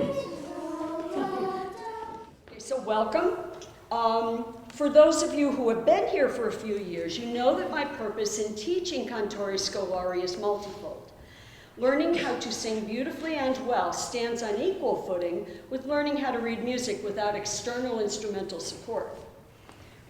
Okay, so welcome. For those of you who have been here for a few years, you know that my purpose in teaching Cantori Scolari is multifold. Learning how to sing beautifully and well stands on equal footing with learning how to read music without external instrumental support.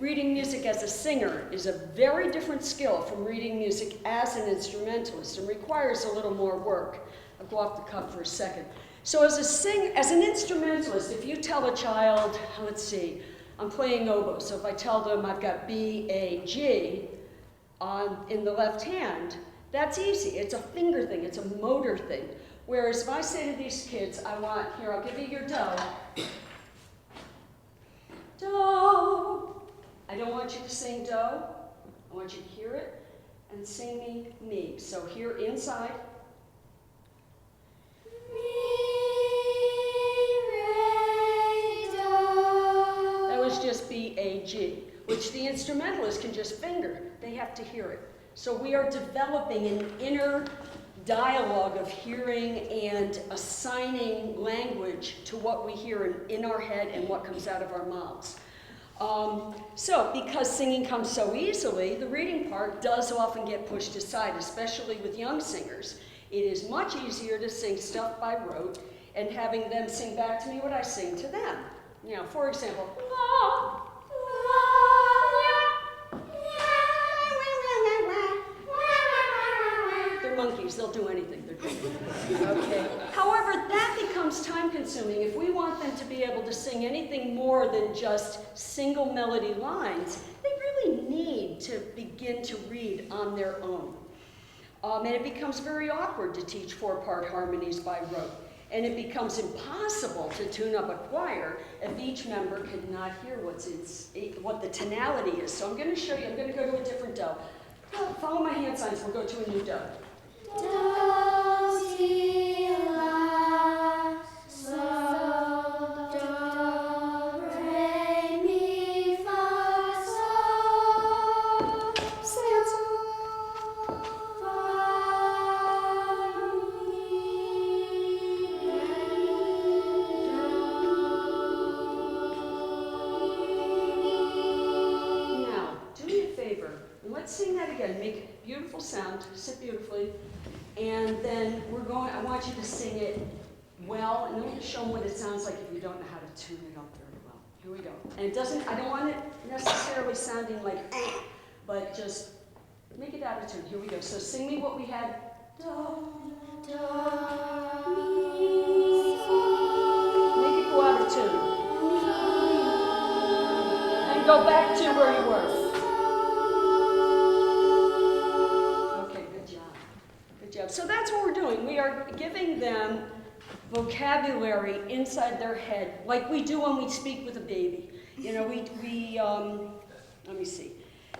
Reading music as a singer is a very different skill from reading music as an instrumentalist and requires a little more work. I'll go off the cuff for a second. So as an instrumentalist, if you tell a child, let's see, I'm playing oboe, so if I tell them I've got B, A, G in the left hand, that's easy. It's a finger thing, it's a motor thing. Whereas if I say to these kids, I'll give you your do. Do. I don't want you to sing do. I want you to hear it and sing me. So here inside. That was just B, A, G, which the instrumentalist can just finger. They have to hear it. So we are developing an inner dialogue of hearing and assigning language to what we hear in our head and what comes out of our mouths. So because singing comes so easily, the reading part does often get pushed aside, especially with young singers. It is much easier to sing stuff by rote and having them sing back to me what I sing to them. You know, for example, they're monkeys, they'll do anything. Okay. However, that becomes time-consuming. If we want them to be able to sing anything more than just single melody lines, they really need to begin to read on their own. And it becomes very awkward to teach four-part harmonies by rote. And it becomes impossible to tune up a choir if each member cannot hear what the tonality is. So I'm going to show you, I'm going to go to a different do. Follow my hand signs, we'll go to a new do. Do, si, la, sol, do, re, mi, fa, sol, fa, Now, do me a favor, and let's sing that again. Make a beautiful sound, sit beautifully. And then I want you to sing it well, and then we'll show them what it sounds like if you don't know how to tune it up very well. Here we go. And I don't want it necessarily sounding like, but just make it out of tune. Here we go. So sing me what we had. Do, do, mi, make it go out of tune. And go back to where you were. So that's what we're doing. We are giving them vocabulary inside their head, like we do when we speak with a baby. You know, let me see.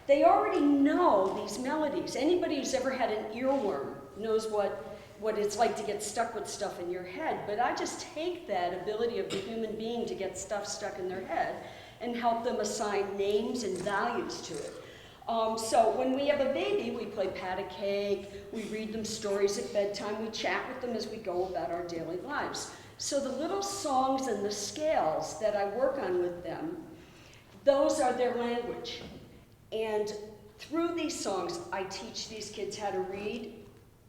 They already know these melodies. Anybody who's ever had an earworm knows what it's like to get stuck with stuff in your head. But I just take that ability of the human being to get stuff stuck in their head and help them assign names and values to it. So when we have a baby, we play pat a cake, we read them stories at bedtime, we chat with them as we go about our daily lives. So the little songs and the scales that I work on with them, those are their language. And through these songs, I teach these kids how to read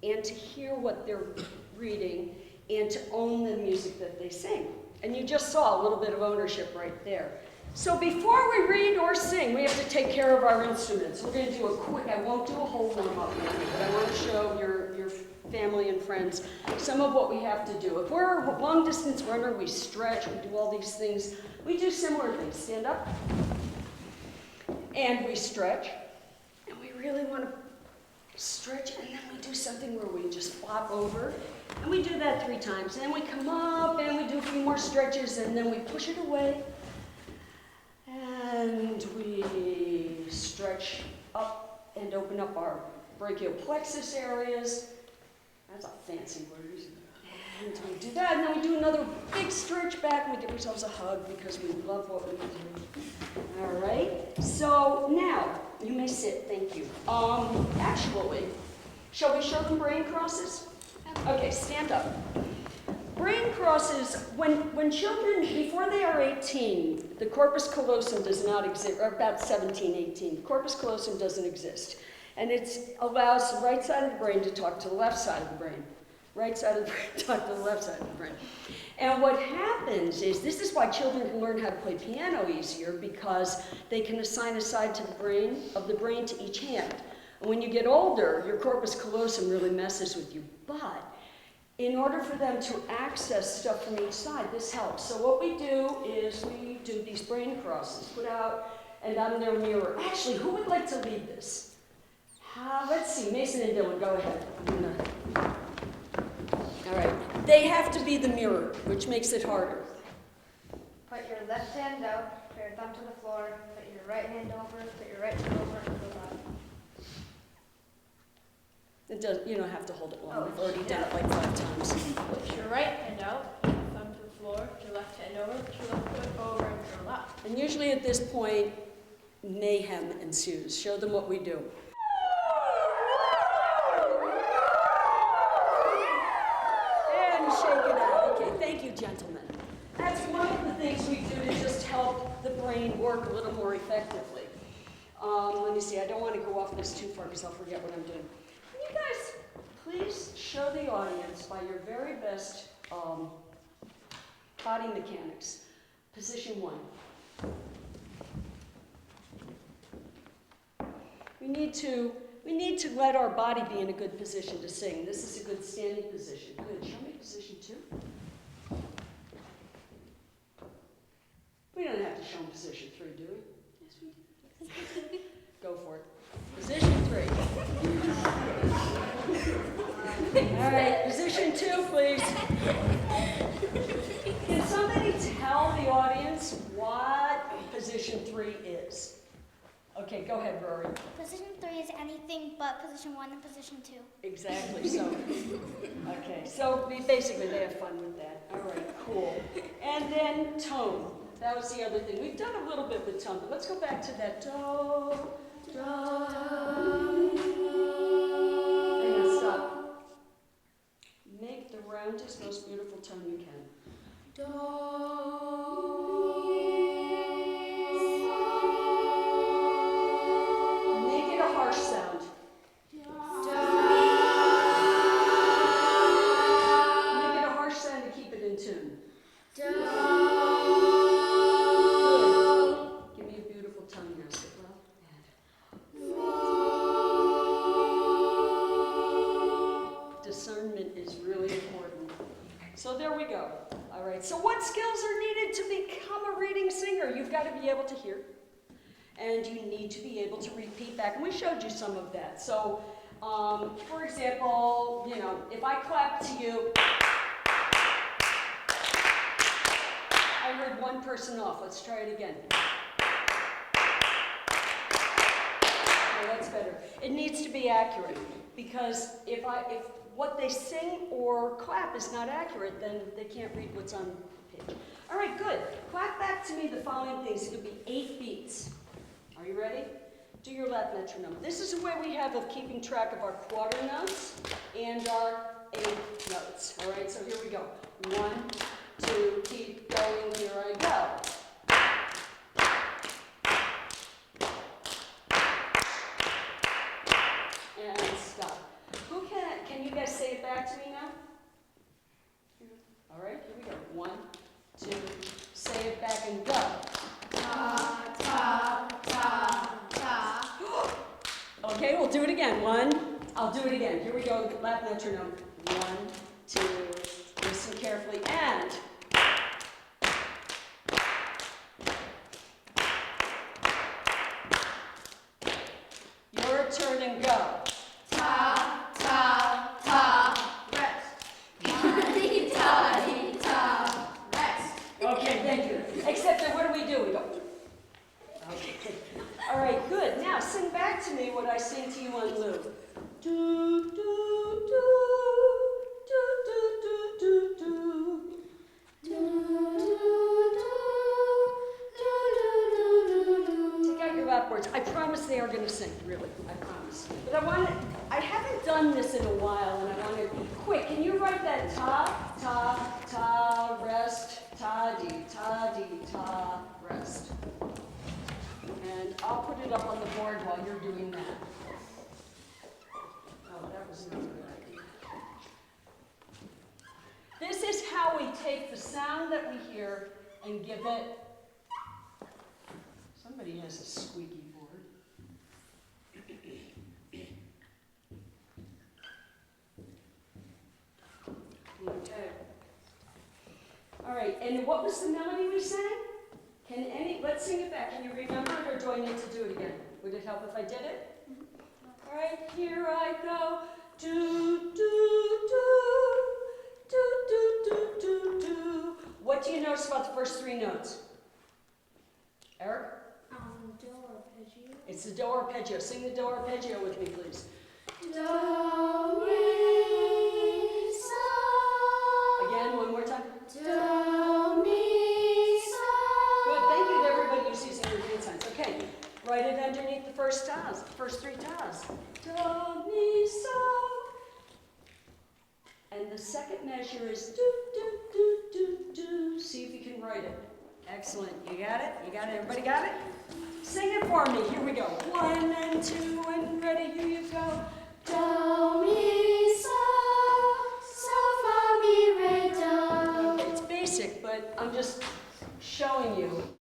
and to hear what they're reading and to own the music that they sing. And you just saw a little bit of ownership right there. So before we read or sing, we have to take care of our instruments. We're going to do a quick, I won't do a whole warm-up, but I want to show your family and friends some of what we have to do. If we're a long-distance runner, we stretch, we do all these things. We do similar things. Stand up, and we stretch, and we really want to stretch, and then we do something where we just flop over, and we do that 3 times. And then we come up, and we do a few more stretches, and then we push it away. And we stretch up and open up our brachial plexus areas. That's a fancy word, isn't it? And we do that, and then we do another big stretch back, and we give ourselves a hug because we love what we do. All right, so now, you may sit, thank you. Actually, shall we show them brain crosses? Okay, stand up. brain crosses, when children, before they are 18, the corpus callosum does not exist, or about 17, 18, the corpus callosum doesn't exist. And it allows the right side of the brain to talk to the left side of the brain. Right side of the brain to talk to the left side of the brain. And what happens is, this is why children can learn how to play piano easier, because they can assign a side to the brain, to each hand. And when you get older, your corpus callosum really messes with you. But in order for them to access stuff from each side, this helps. So what we do is we do these brain crosses, put out, and on their mirror. Actually, who would like to lead this? Let's see, Mason and Dylan, go ahead. All right, they have to be the mirror, which makes it harder. Put your left hand out, put your thumb to the floor, put your right hand over, put your right hand over, and go down. It does, you don't have to hold it long. Oh, We've already done it like 5 times. Put your right hand out, put your thumb to the floor, put your left hand over, put your left foot over, and curl up. And usually at this point, mayhem ensues. Show them what we do. And shake it out. Okay, thank you, gentlemen. That's one of the things we do to just help the brain work a little more effectively. Let me see, I don't want to go off this too far because I'll forget what I'm doing. Can you guys please show the audience by your very best body mechanics, position 1. We need to let our body be in a good position to sing. This is a good standing position. Good. Show me position 2. We don't have to show them position 3, do we? Yes, we do. Go for it. Position 3. All right, position 2, please. Can somebody tell the audience what position 3 is? Okay, go ahead, Rory. Position 3 is anything but position 1 and position 2. Exactly, so, okay, so basically they have fun with that. All right, cool. And then tone. That was the other thing. We've done a little bit with tone, but let's go back to that do, do. Hang on, stop. Make the roundest, most beautiful tone you can. Do. Make it a harsh sound. Make it a harsh sound to keep it in tune. Good. Give me a beautiful tongue now. Sit well. Discernment is really important. So there we go. All right. So what skills are needed to become a reading singer? You've got to be able to hear. And you need to be able to repeat back. And we showed you some of that. So, for example, you know, if I clap to you, I heard one person off. Let's try it again. Okay, that's better. It needs to be accurate, because if what they sing or clap is not accurate, then they can't read what's on the page. All right, good. Clap back to me the following things. It'll be 8 beats. Are you ready? Do your lap metronome. This is a way we have of keeping track of our quarter notes and our 8 notes. All right, so here we go. 1, 2, keep going, here I go. And stop. Who can you guys say it back to me now? All right, here we go. 1, 2, say it back and go. Ta, ta, ta, ta. Okay, we'll do it again. 1, I'll do it again. Here we go, lap metronome. 1, 2, listen carefully, and. Your turn and go. Ta, ta, ta, rest. Toddy, toddy, ta, rest. Okay, thank you. Except that what do? We go. Okay. All right, good. Now sing back to me what I sing to you on loop. Do, do, do, do, do, do, do, do. Take out your lap words. I promise they are going to sing, really. I promise. But I haven't done this in a while, and I want to, quick, can you write that ta, ta, ta? it up on the board while you're doing that. Oh, that was not a good idea. This is how we take the sound that we hear and give it. Somebody has a squeaky board. Okay. All right, and what was the melody we sang? Let's sing it back. Can you remember it, or do I need to do it again? Would it help if I did it? All right, here I go. Do, do, do, do, do, do, do, do. What do you notice about the first three notes? Eric? Do arpeggio. It's the do arpeggio. Sing the do arpeggio with me, please. Do, re, so. Again, one more time. Do, mi, so. Good, thank you to everybody who's using your hand signs. Okay, write it underneath the first tabs, first three tabs. Do, mi, so. And the second measure is do, do, do, do, do. See if you can write it. Excellent, you got it? You got it? Everybody got it? Sing it for me, here we go. 1 and 2 and ready, here you go. Do, mi, so. So, fa, mi, re, do. Okay, it's basic, but I'm just showing you.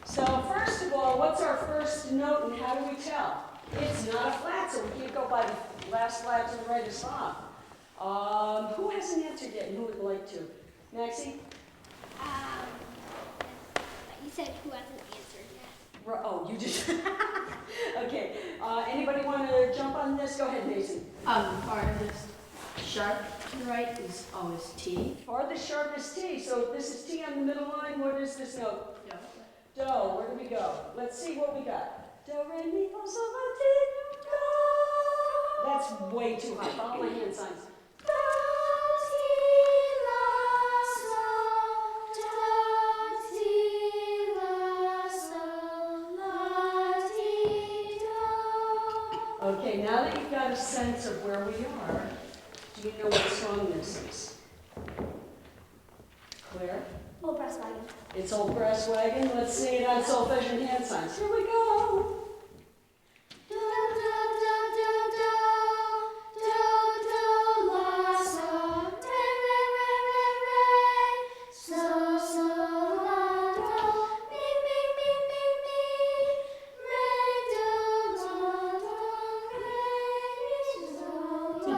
So first of all, what's our first note and how do we tell? It's not a flat, so we can't go by the last flat to the right of stop. Who hasn't answered yet and who would like to? Maxie? You said who hasn't answered yet. Oh, you just. Okay. Anybody want to jump on this? Go ahead, Mason. Farthest sharp to the right is always T. Farthest sharpest T. So this is T on the middle line. What is this note? Do. Where do we go? Let's see what we got. Do, re, mi, fa, sol, la, ti, do. That's way too high. Follow my hand signs. Do, ti, la, so. Do, ti, la, so. La, ti, do. Okay, now that you've got a sense of where we are, do you know what song this is? Claire? Old brass wagon. It's Old Brass Wagon. Let's sing it on solfege and hand signs. Here we go. Do, do, do, do, do. Do, do, la, so. Re, re, re, re, re. So, so, la, do. Mi, mi, mi, mi, mi. Re, do, do, do. Re, do, do,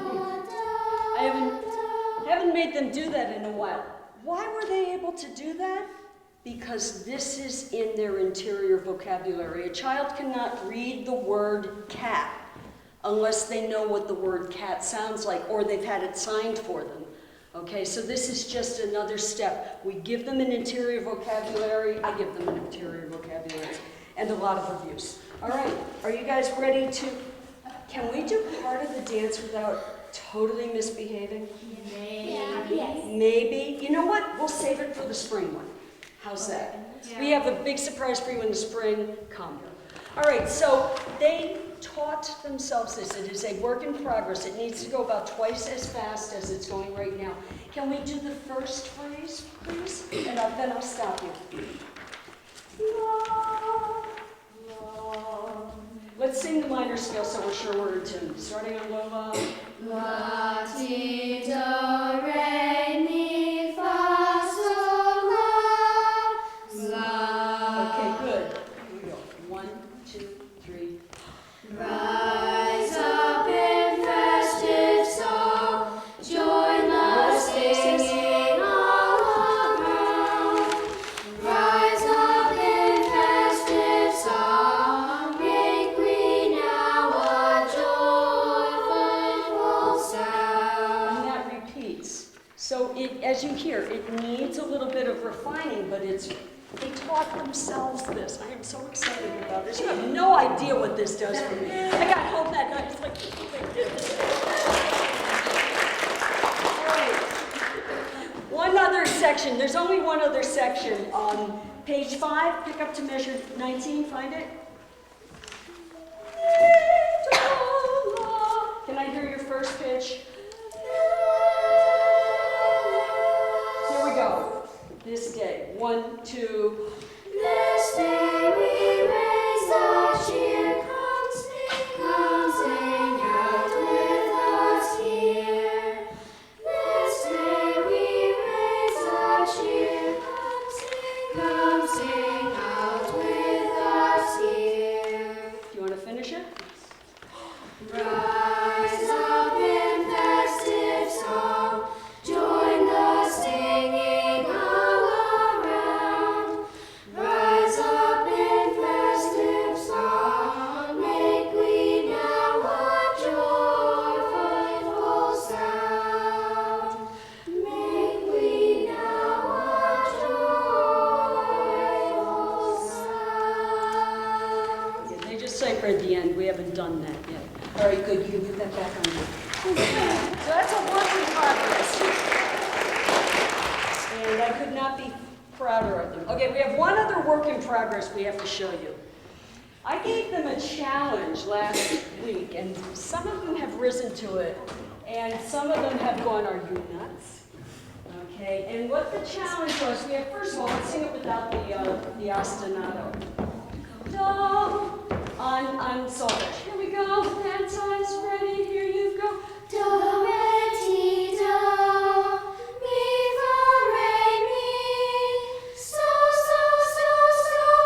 do. I haven't made them do that in a while. Why were they able to do that? Because this is in their interior vocabulary. A child cannot read the word cat unless they know what the word cat sounds like or they've had it signed for them. Okay, so this is just another step. We give them an interior vocabulary, I give them an interior vocabulary, and a lot of reviews. All right, are you guys ready to, can we do part of the dance without totally misbehaving? Yeah. Yes. Maybe. You know what? We'll save it for the spring one. How's that? Yeah. We have a big surprise for you in the spring. Come. All right, so they taught themselves this. It is a work in progress. It needs to go about twice as fast as it's going right now. Can we do the first phrase, please? And then I'll stop you. La, la. Let's sing the minor scale so we're sure we're in tune. Starting on low, la. La, ti, do, re, mi, fa, sol, la. La. Okay, good. Here we go. 1, 2, 3. Rise up in festive song, join the singing all around. Rise up in festive song, make we now a joyful sound. And that repeats. So as you hear, it needs a little bit of refining, but they taught themselves this. I am so excited about this. You have no idea what this does for me. I got home that night, it's like, all right. One other section. There's only one other section. On page 5, pick up to measure 19, find it. Can I hear your first pitch? Here we go. This day. 1, 2. This day we raise the or at the end. We haven't done that yet. All right, good. You can put that back on there. So that's a work in progress. And I could not be prouder of them. Okay, we have one other work in progress we have to show you. I gave them a challenge last week, and some of them have risen to it, and some of them have gone, "Are you nuts?" Okay, and what the challenge was, we have, first of all, let's sing it without the ostinato. Do, on solfege. Here we go, dance eyes ready, here you go. Do, re, ti, do, mi, fa, re, mi, so,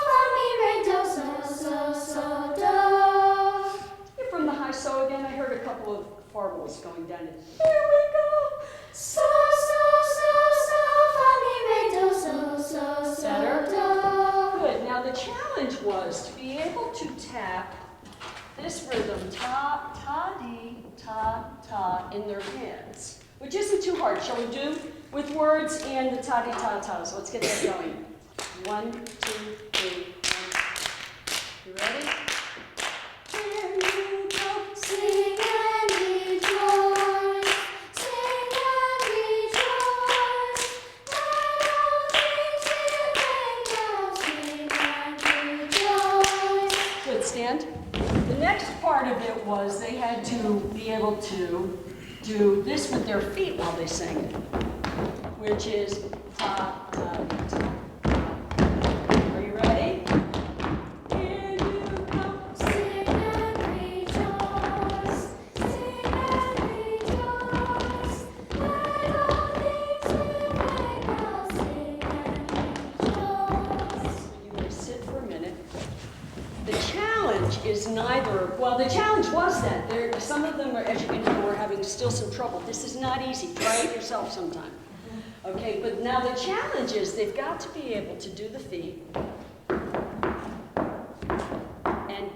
fa, mi, re, do, so, do. Here from the high so again, I heard a couple of farbles going down it. Here we go. So, fa, mi, re, do, so, Better? do. Good. Now the challenge was to be able to tap this rhythm, ta, ta, dee, ta, ta, in their hands, which isn't too hard. Shall we do with words and the ta, dee, ta, ta? So let's get that going. 1, 2, 3, 4. You ready? Here you go. Sing and rejoice, sing and rejoice. Let all things give thanks now, sing and rejoice. Good, stand. The next part of it was they had to be able to do this with their feet while they sang it, which is ta, ta, ta. Are you ready? Here you go. Sing and rejoice, sing and rejoice. Let all things give thanks now, sing and rejoice. You may sit for a minute. The challenge is neither, well, the challenge was that. Some of them, as you can hear, were having still some trouble. This is not easy. Try it yourself sometime. Okay, but now the challenge is they've got to be able to do the feet and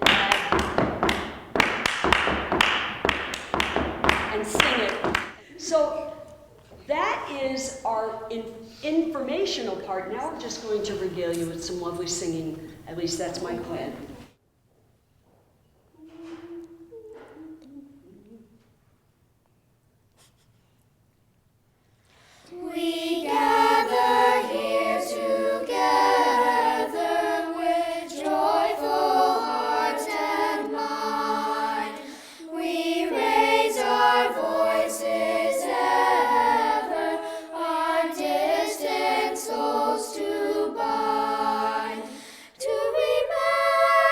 sing it. So that is our informational part. Now we're just going to regale you with some lovely singing. At least that's my plan. We gather here together with joyful hearts and mind. We raise our voices ever, our distant souls to bind. To remember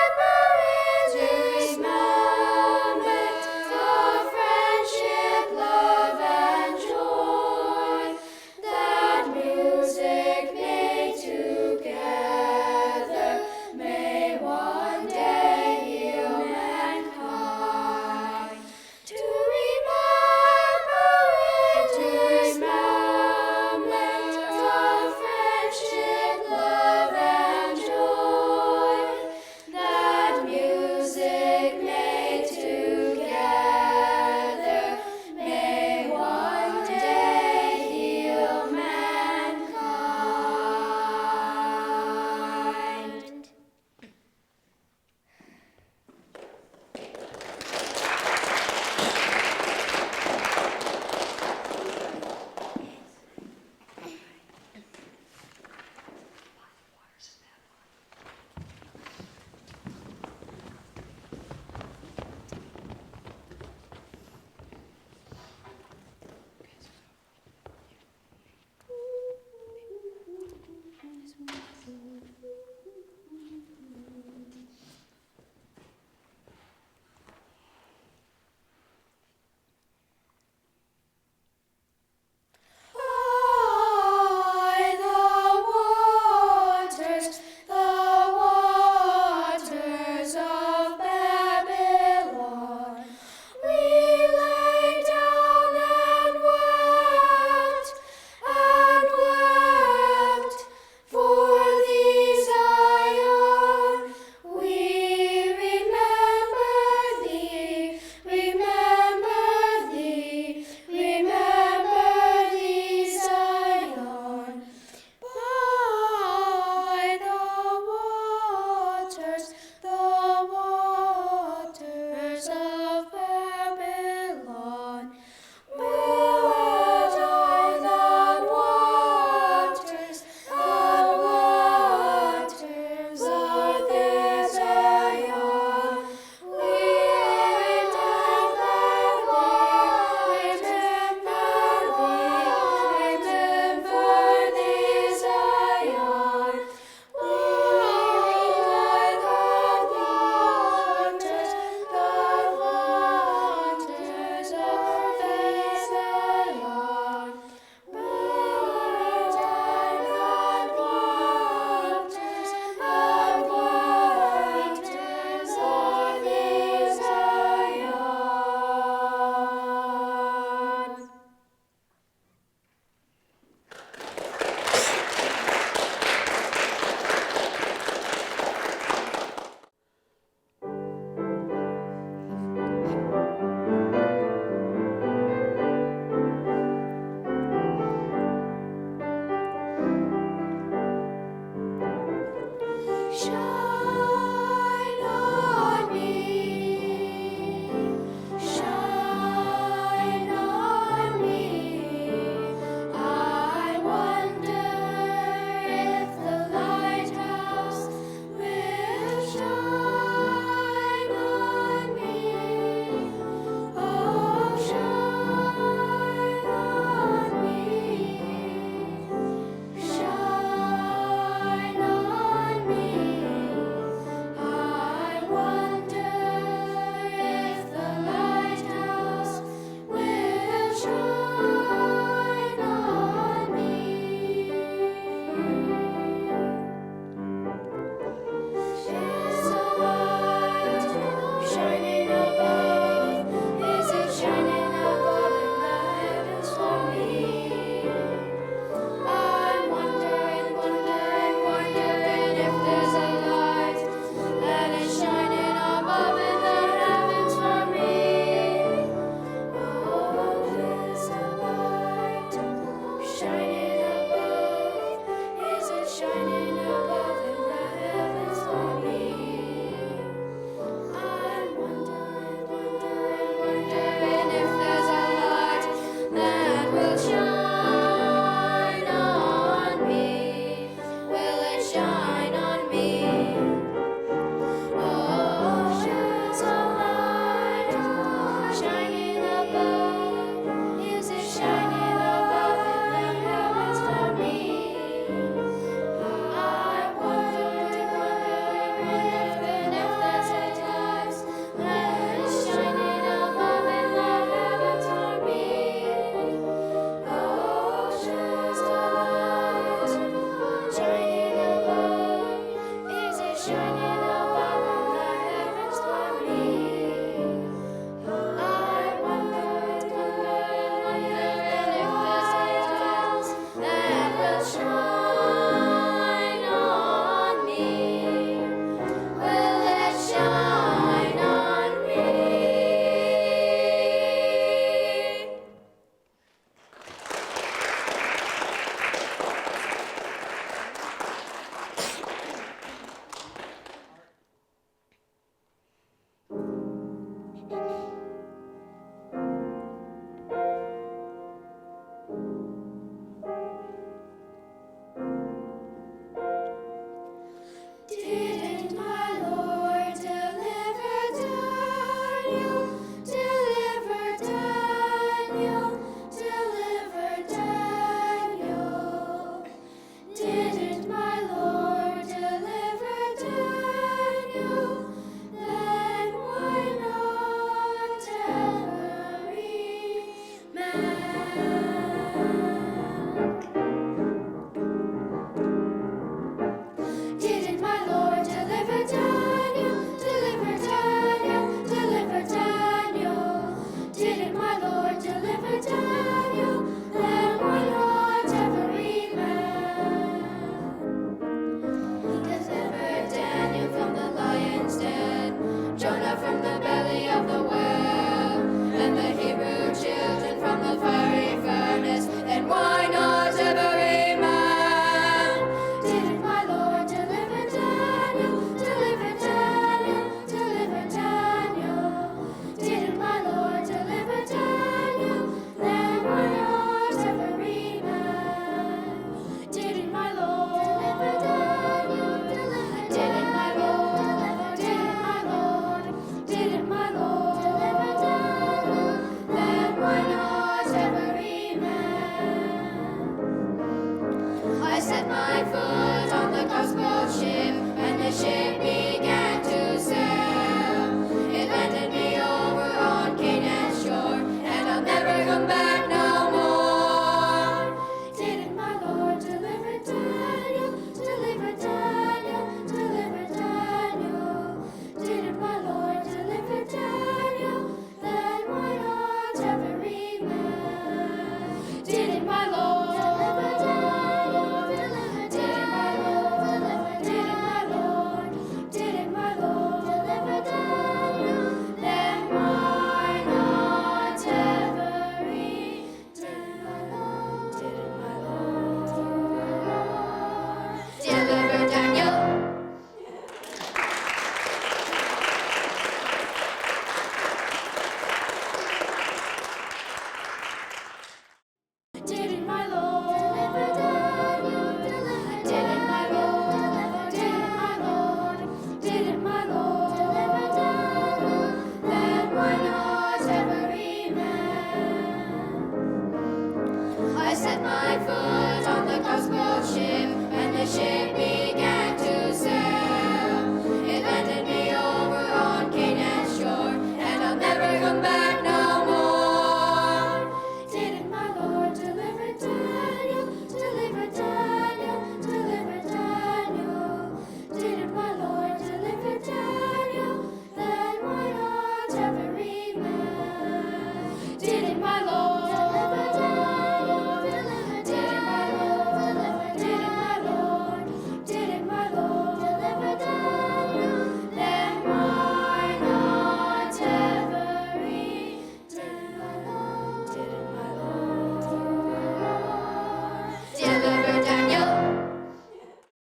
set my foot on the gospel ship, and the ship